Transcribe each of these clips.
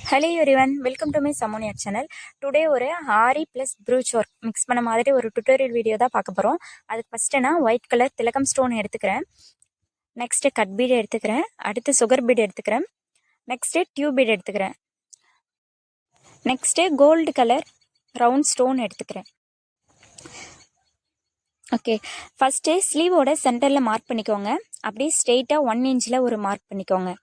Hello everyone, welcome to my சமோனியா channel. Today ஒரு aari plus brooch work mix பண்ண மாதிரி ஒரு டுட்டோரியல் வீடியோ தான் பார்க்க போகிறோம். அதுக்கு ஃபஸ்ட்டு நான் ஒயிட் கலர் திலகம் ஸ்டோன் எடுத்துக்கிறேன். நெக்ஸ்ட்டு கட் பீடு எடுத்துக்கிறேன். அடுத்து சுகர் பீடு எடுத்துக்கிறேன். நெக்ஸ்ட்டு டியூப் பீடு எடுத்துக்கிறேன். Next gold colour round stone எடுத்துக்கிறேன். ஓகே, ஃபஸ்ட்டு ஸ்லீவோட சென்டரில் மார்க் பண்ணிக்கோங்க. அப்படியே ஸ்ட்ரெயிட்டாக 1 இன்ச்சில் ஒரு மார்க் பண்ணிக்கோங்க.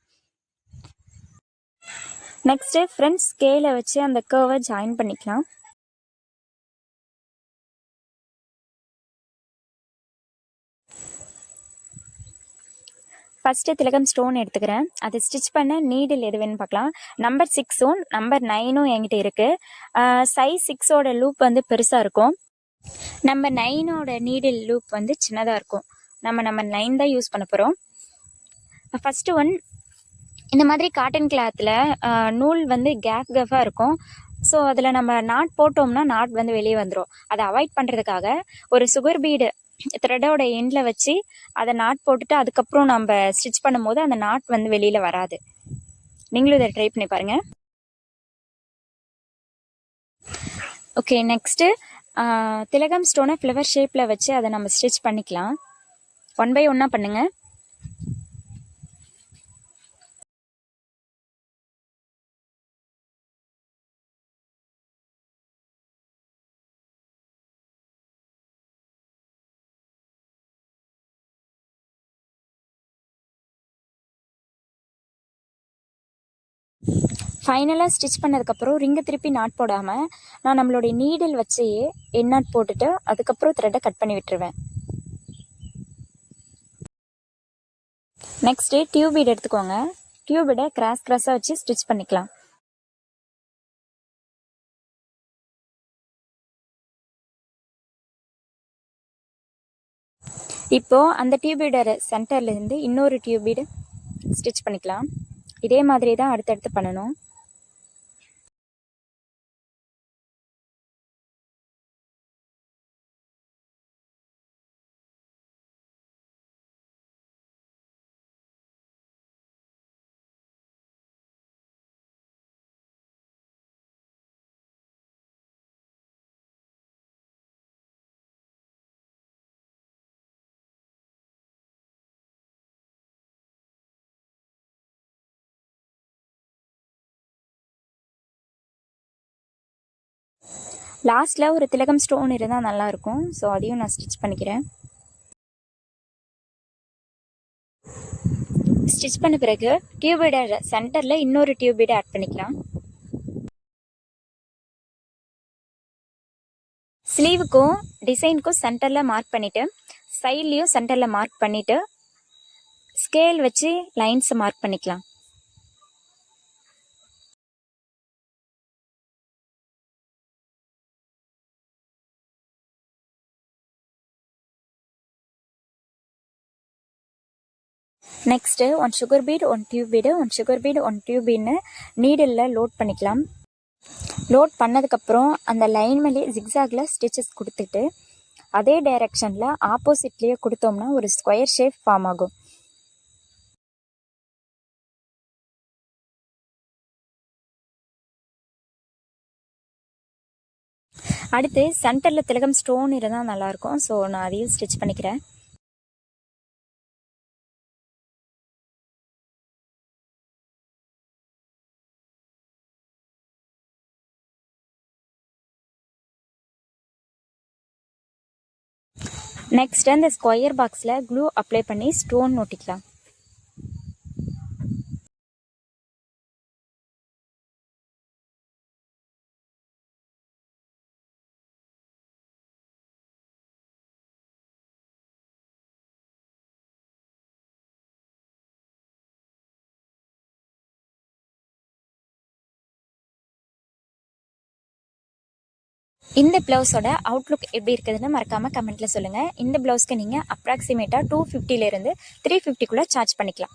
நெக்ஸ்ட்டு ஃப்ரண்ட் ஸ்கேலை வச்சு அந்த கர்வை ஜாயின் பண்ணிக்கலாம். ஃபஸ்ட்டு திலகம் ஸ்டோன் எடுத்துக்கிறேன். அதை ஸ்டிச் பண்ண நீடில் எது வேணும்னு பார்க்கலாம். நம்பர் 6ம் நம்பர் 9ம் என்கிட்ட இருக்குது. சைஸ் 6ஓட லூப் வந்து பெருசாக இருக்கும். நம்பர் 9ஓட நீடில் லூப் வந்து சின்னதாக இருக்கும். நம்பர் 9 தான் யூஸ் பண்ண போகிறோம். ஃபஸ்ட்டு ஒன், இந்த மாதிரி காட்டன் கிளாத்தில் நூல் வந்து கேஃபாக இருக்கும். ஸோ அதில் நம்ம நாட் போட்டோம்னா நாட் வந்து வெளியே வந்துடும். அதை அவாய்ட் பண்ணுறதுக்காக ஒரு சுகர் பீடு த்ரெட்டோட எண்டில் வச்சு அதை நாட் போட்டுட்டு அதுக்கப்புறம் நம்ம ஸ்டிச் பண்ணும்போது அந்த நாட் வந்து வெளியில் வராது. நீங்களும் இதை ட்ரை பண்ணி பாருங்கள். ஓகே, நெக்ஸ்ட்டு திலகம் ஸ்டோனை ஃப்ளவர் ஷேப்பில் வச்சு அதை நம்ம ஸ்டிச் பண்ணிக்கலாம். 1 by 1 பண்ணுங்கள். ஃபைனலாக ஸ்டிச் பண்ணதுக்கப்புறம் ரிங்கை திருப்பி நாட் போடாமல் நான் நம்மளுடைய நீடில் வச்சே என் நாட் போட்டுட்டு அதுக்கப்புறம் த்ரெட்டை கட் பண்ணி விட்டுருவேன். நெக்ஸ்ட்டு டியூப் பீட் எடுத்துக்கோங்க. டியூப் பீடை கிராஸாக வச்சு ஸ்டிச் பண்ணிக்கலாம். இப்போது அந்த டியூப் பீடோட சென்டர்லேருந்து இன்னொரு டியூப் பீடு ஸ்டிச் பண்ணிக்கலாம். இதே மாதிரி தான் அடுத்தடுத்து பண்ணணும். லாஸ்ட்டில் ஒரு திலகம் ஸ்டோன் இருந்தால் நல்லாயிருக்கும். ஸோ அதையும் நான் ஸ்டிச் பண்ணிக்கிறேன். ஸ்டிச் பண்ண பிறகு டியூபீட சென்டரில் இன்னொரு டியூபீட ஆட் பண்ணிக்கலாம். ஸ்லீவுக்கும் டிசைனுக்கும் சென்டரில் மார்க் பண்ணிவிட்டு சைட்லேயும் சென்டரில் மார்க் பண்ணிவிட்டு ஸ்கேல் வச்சு லைன்ஸை மார்க் பண்ணிக்கலாம். Next 1 sugar bead 1 tube bead 1 sugar bead 1 tube பீட்னு நீடில் லோட் பண்ணிக்கலாம். லோட் பண்ணதுக்கப்புறம் அந்த லைன் மேலேயே ஜிக்ஸாகில் ஸ்டிச்சஸ் கொடுத்துட்டு அதே டைரக்ஷனில் ஆப்போசிட்லேயே கொடுத்தோம்னா ஒரு ஸ்கொயர் ஷேப் ஃபார்ம் ஆகும். அடுத்து சென்டரில் திலகம் ஸ்டோன் இருந்தால் நல்லாயிருக்கும். ஸோ நான் அதையும் ஸ்டிச் பண்ணிக்கிறேன். நெக்ஸ்ட் அந்த ஸ்கொயர் பாக்ஸில் க்ளூ அப்ளை பண்ணி ஸ்டோன் ஒட்டிக்கலாம். இந்த ப்ளவுஸோட அவுட்லுக் எப்படி இருக்குதுன்னு மறக்காமல் கமெண்ட்டில் சொல்லுங்கள். இந்த ப்ளவுஸ்க்கு நீங்கள் அப்ராக்சிமேட்டாக 250லேருந்து 350க்குள்ளே சார்ஜ் பண்ணிக்கலாம்.